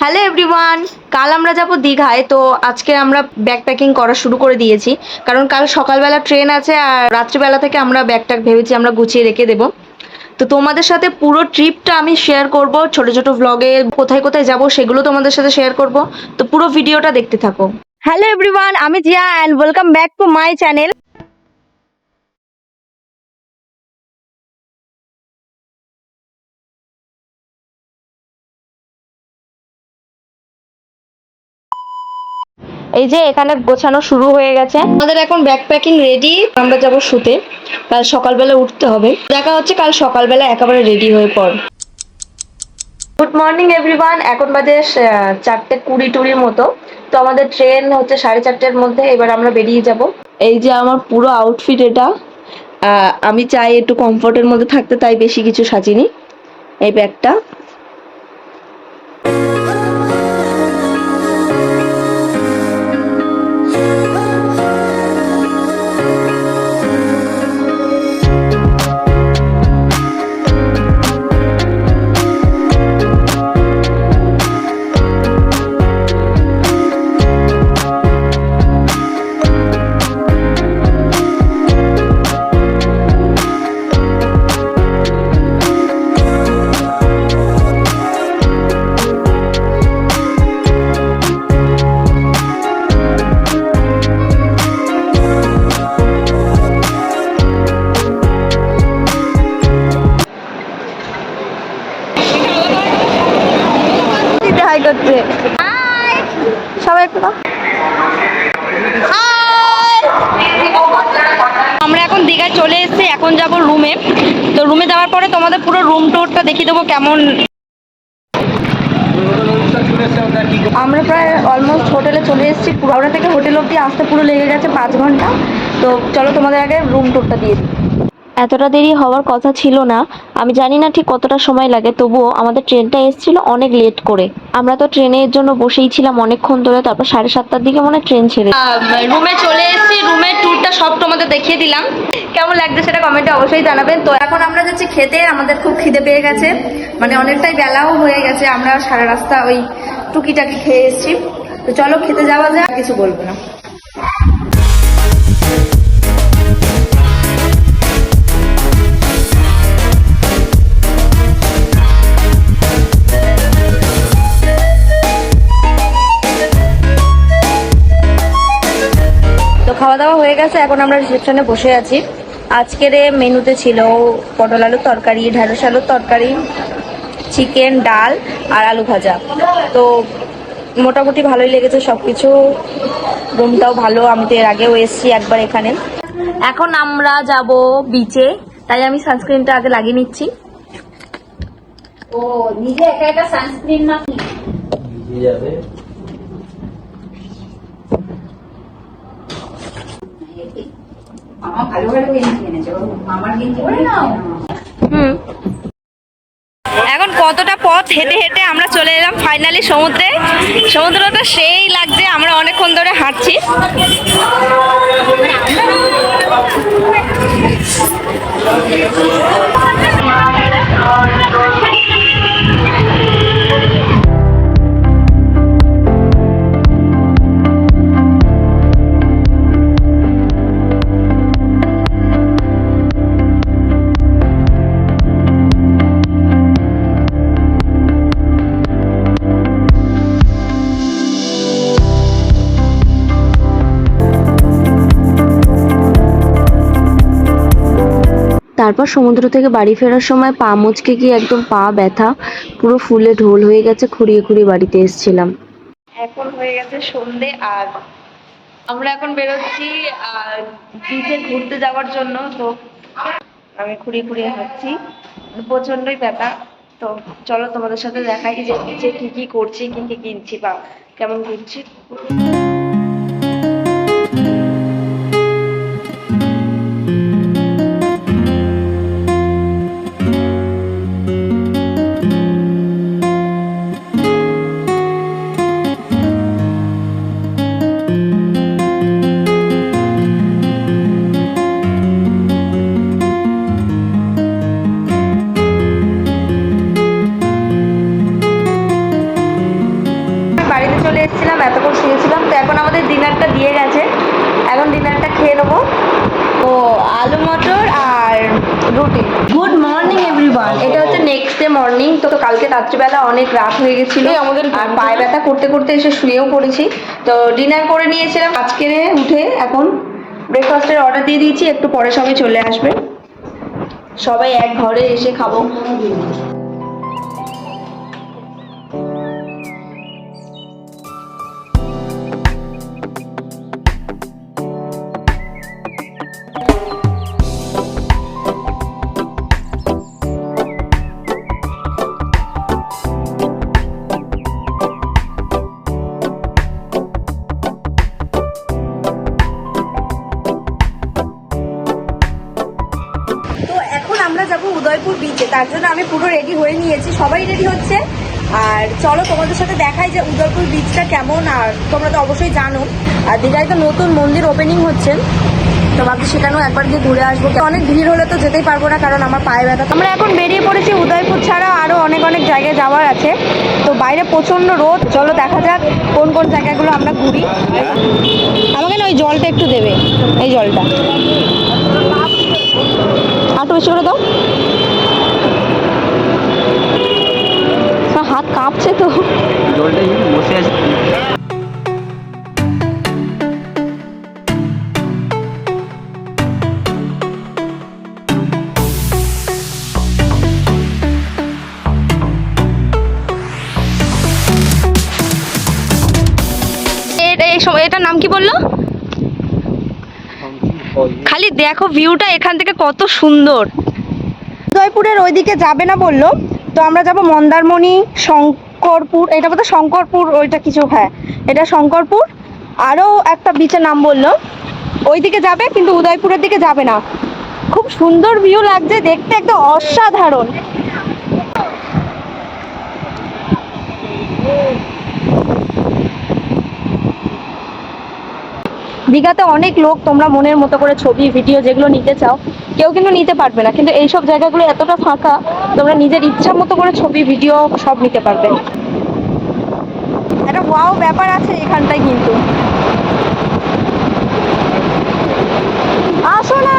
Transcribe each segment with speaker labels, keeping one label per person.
Speaker 1: Hello everyone, কাল আমরা যাব দীঘায়। তো আজকে আমরা ব্যাগ প্যাকিং করা শুরু করে দিয়েছি, কারণ কাল সকালবেলা ট্রেন আছে আর রাত্রিবেলা থেকে আমরা ব্যাগটা ভেবেছি আমরা গুছিয়ে রেখে দেব। তো তোমাদের সাথে পুরো ট্রিপটা আমি শেয়ার করব, ছোট ছোট ভ্লগে কোথায় কোথায় যাব সেগুলো তোমাদের সাথে শেয়ার করব। তো পুরো ভিডিওটা দেখতে থাকো। হ্যালো এভরিওয়ান, আমি Zia and welcome back to my channel. এই যে এখানে গোছানো শুরু হয়ে গেছে, আমাদের এখন ব্যাগ প্যাকিং রেডি। আমরা যাব শুতে, কাল সকালবেলা উঠতে হবে। দেখা হচ্ছে কাল সকালবেলা, একেবারে রেডি হয়ে পড়। গুড মর্নিং এভরিওয়ান, এখন বাজে 4:20 মতো। তো আমাদের ট্রেন হচ্ছে 4:30-এর মধ্যে। এবার আমরা বেরিয়ে যাব। এই যে আমার পুরো আউটফিট এটা। আমি চাই একটু কমফোর্টের মধ্যে থাকতে, তাই বেশি কিছু সাজিনি। এই ব্যাগটা হাই করছে। সবাই একটু আমরা এখন দীঘায় চলে এসেছি, এখন যাব রুমে। তো রুমে যাওয়ার পরে তোমাদের পুরো রুম টুরটা দেখিয়ে দেবো কেমন। আমরা প্রায় অলমোস্ট হোটেলে চলে এসেছি। হাওড়া থেকে হোটেল অবধি আসতে পুরো লেগে গেছে 5 ঘন্টা। তো চলো তোমাদের আগে রুম টুরটা দিয়ে দিই। এতটা দেরি হওয়ার কথা ছিল না, আমি জানি না ঠিক কতটা সময় লাগে, তবুও আমাদের ট্রেনটা এসেছিল অনেক লেট করে। আমরা তো ট্রেনের জন্য বসেই ছিলাম অনেকক্ষণ ধরে। তারপর 7:30টার দিকে মনে ট্রেন ছেড়ে রুমে চলে এসেছি। রুমের ট্যুরটা সব তোমাদের দেখিয়ে দিলাম। কেমন লাগছে সেটা কমেন্টে অবশ্যই জানাবেন। তো এখন আমরা যাচ্ছি খেতে। আমাদের খুব খিদে পেয়ে গেছে, মানে অনেকটাই বেলাও হয়ে গেছে। আমরা সারা রাস্তা ওই টুকিটাকি খেয়ে এসেছি। তো চলো খেতে যাওয়া যায়, কিছু বলবো না। খাওয়া দাওয়া হয়ে গেছে, এখন আমরা রিসেপশনে বসে আছি। আজকের মেনুতে ছিল পটল আলুর তরকারি, ঢেঁড়স আলুর তরকারি, চিকেন, ডাল আর আলু ভাজা। তো মোটামুটি ভালোই লেগেছে সবকিছু। রুমটাও ভালো, আমি তো এর আগেও এসেছি একবার এখানে। এখন আমরা যাব বিচে, তাই আমি সানস্ক্রিনটা আগে লাগিয়ে নিচ্ছি।
Speaker 2: ও নিজে একা একা সানস্ক্রিন মাখি যাবে। আমার ভালো ভালো গেঞ্জি এনেছে, আমার গেঞ্জি পরে নাও।
Speaker 1: এখন কতটা পথ হেঁটে হেঁটে আমরা চলে এলাম ফাইনালি সমুদ্রে। সমুদ্রটা সেই লাগছে, আমরা অনেকক্ষণ ধরে হাঁটছি। তারপর সমুদ্র থেকে বাড়ি ফেরার সময় পা মুচকে গিয়ে একদম পা ব্যথা, পুরো ফুলে ঢোল হয়ে গেছে। খুঁড়িয়ে খুঁড়িয়ে বাড়িতে এসেছিলাম। এখন হয়ে গেছে সন্ধে, আর আমরা এখন বেরোচ্ছি বিচে ঘুরতে যাওয়ার জন্য। তো আমি খুঁড়িয়ে খুঁড়িয়ে হাঁটছি, প্রচন্ডই ব্যথা। তো চলো তোমাদের সাথে দেখাই যে বিচে কি কি করছি, কি কি কিনছি বা কেমন ঘুরছি। এসেছিলাম, এতক্ষণ শুয়েছিলাম। তো এখন আমাদের ডিনারটা দিয়ে গেছে, এখন ডিনারটা খেয়ে নেবো। ও আলু মটর আর রুটি। Good morning everyone. এটা হচ্ছে নেক্সট ডে মর্নিং। তো কালকে রাত্রিবেলা অনেক রাত হয়ে গেছিল আমাদের, আর পায়ে ব্যথা করতে করতে এসে শুয়েও পড়েছি। তো ডিনার করে নিয়েছিলাম আজকে, উঠে এখন ব্রেকফাস্টের অর্ডার দিয়ে দিয়েছি, একটু পরে সবাই চলে আসবে, সবাই এক ঘরে এসে খাবো। তো এখন আমরা যাব উদয়পুর বিচে, তার জন্য আমি পুরো রেডি হয়ে নিয়েছি, সবাই রেডি হচ্ছে। আর চলো তোমাদের সাথে দেখাই যে উদয়পুর বিচটা কেমন। আর তোমরা তো অবশ্যই জানো আর দীঘায় তো নতুন মন্দির ওপেনিং হচ্ছে, তো ভাবছি সেখানেও একবার গিয়ে ঘুরে আসবো। অনেক ভিড় হলে তো যেতেই পারবো না, কারণ আমার পায়ে ব্যথা। আমরা এখন বেরিয়ে পড়েছি, উদয়পুর ছাড়া আরও অনেক অনেক জায়গায় যাওয়ার আছে। তো বাইরে প্রচণ্ড রোদ, চলো দেখা যাক কোন কোন জায়গাগুলো আমরা ঘুরি। আমাকে না ওই জলটা একটু দেবে, এই জলটা একটু বেশি করে দাও। হাত কাঁপছে তো।
Speaker 3: জলটা বসে আছে।
Speaker 1: এটার নাম কি বললো? খালি দেখো ভিউটা এখান থেকে কত সুন্দর। উদয়পুরের ওইদিকে যাবে না বললো, তো আমরা যাব মন্দারমণি, শঙ্করপুর, এটা বোধহয় শঙ্করপুর, ওইটা কিছু, হ্যাঁ এটা শঙ্করপুর। আরও একটা বিচের নাম বললো, ওইদিকে যাবে, কিন্তু উদয়পুরের দিকে যাবে না। খুব সুন্দর ভিউ লাগছে দেখতে, একদম অসাধারণ। দীঘাতে অনেক লোক, তোমরা মনের মতো করে ছবি ভিডিও যেগুলো নিতে চাও কেউ কিন্তু নিতে পারবে না, কিন্তু এইসব জায়গাগুলো এতটা ফাঁকা, তোমরা নিজের ইচ্ছা মতো করে ছবি ভিডিও সব নিতে পারবে। একটা ওয়াও ব্যাপার আছে এখানটায় কিন্তু। আসো না।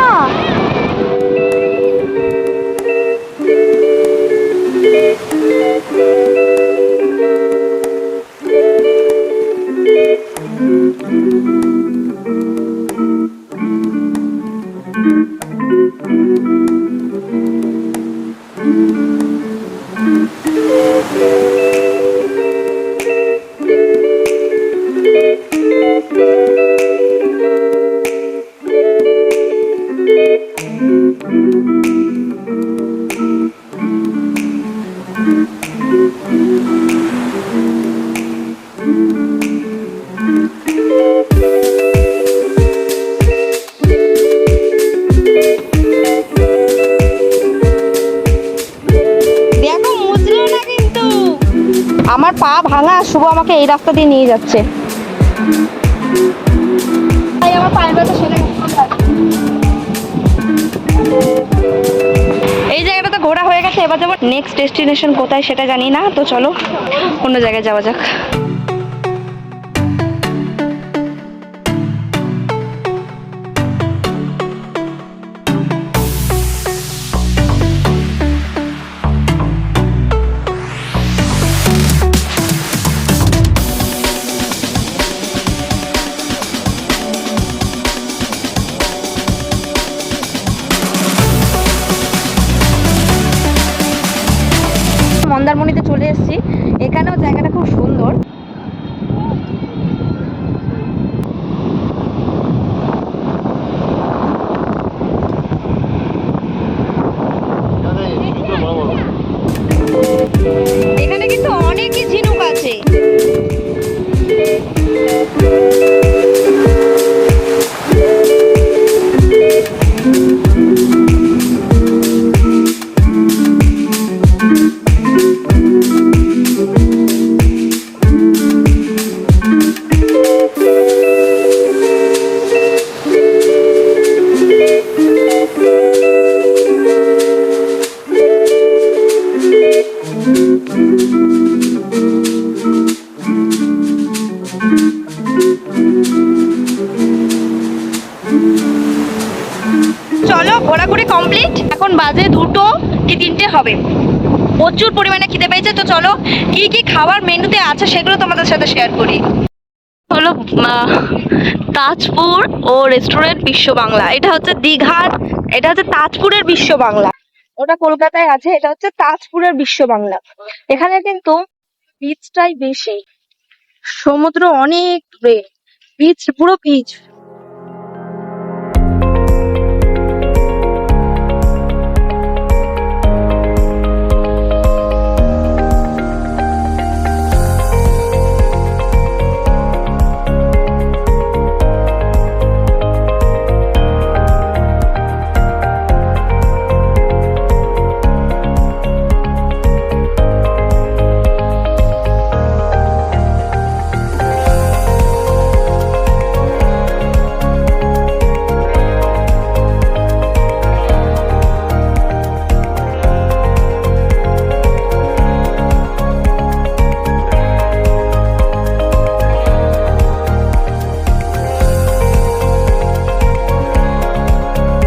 Speaker 1: আমার পা ভাঙা, শুভ আমাকে এই রাস্তা দিয়ে নিয়ে যাচ্ছে। আমার পায়ের ব্যথা সেরে এই জায়গাটা তো ঘোরা হয়ে গেছে, এবার যাবো নেক্সট ডেস্টিনেশন কোথায় সেটা জানি না, তো চলো অন্য জায়গায় যাওয়া যাক। মন্দারমণিতে চলে এসেছি, এখানেও জায়গাটা খুব সুন্দর। বাজে 2টো কি 3টে হবে। প্রচুর পরিমাণে খিদে পেয়েছে। তো চলো কি কি খাবার মেনুতে আছে সেগুলো তোমাদের সাথে শেয়ার করি। হলো তাজপুর ও রেস্টুরেন্ট বিশ্ব বাংলা। এটা হচ্ছে দীঘার, এটা হচ্ছে তাজপুরের বিশ্ব বাংলা। ওটা কলকাতায় আছে, এটা হচ্ছে তাজপুরের বিশ্ব বাংলা। এখানে কিন্তু বিচটাই বেশি, সমুদ্র অনেক দূরে, বিচ পুরো বিচ।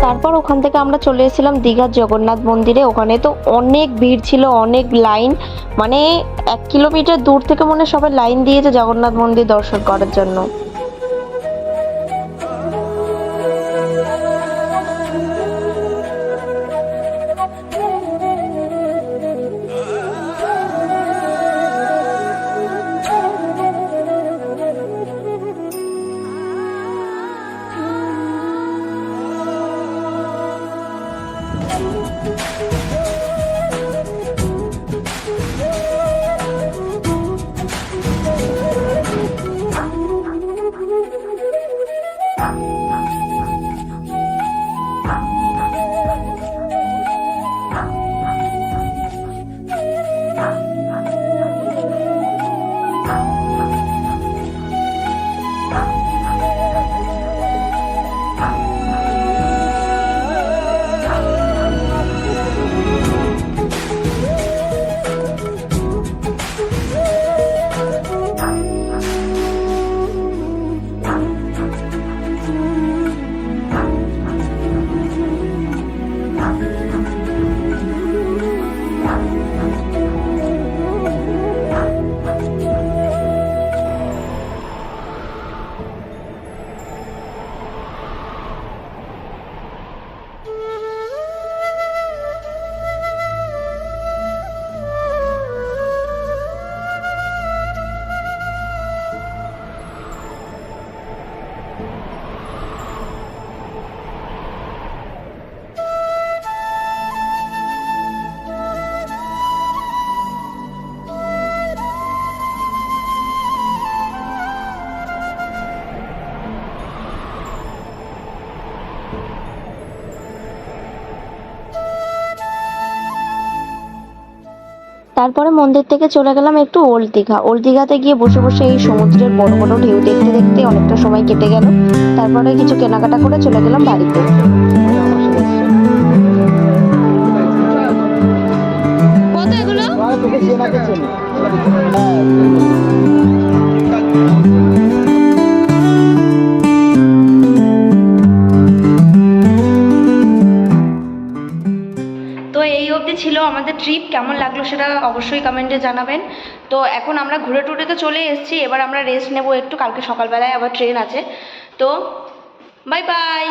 Speaker 1: তারপর ওখান থেকে আমরা চলে এসেছিলাম দীঘার জগন্নাথ মন্দিরে। ওখানে তো অনেক ভিড় ছিল, অনেক লাইন, মানে 1 কিলোমিটার দূর থেকে মনে হয় সবাই লাইন দিয়েছে জগন্নাথ মন্দির দর্শন করার জন্য। তারপরে মন্দির থেকে চলে গেলাম একটু ওল্ড দীঘা। ওল্ড দীঘাতে গিয়ে বসে বসে এই সমুদ্রের বড় বড় ঢেউ দেখতে দেখতে অনেকটা সময় কেটে গেল। তারপরে কিছু কেনাকাটা করে চলে গেলাম বাড়িতে। কত এগুলো? তো এই অবধি ছিল আমাদের ট্রিপ। কেমন লাগলো সেটা অবশ্যই কমেন্টে জানাবেন। তো এখন আমরা ঘুরে টুরে তো চলে এসেছি, এবার আমরা রেস্ট নেব একটু, কালকে সকালবেলায় আবার ট্রেন আছে। তো বাই বাই।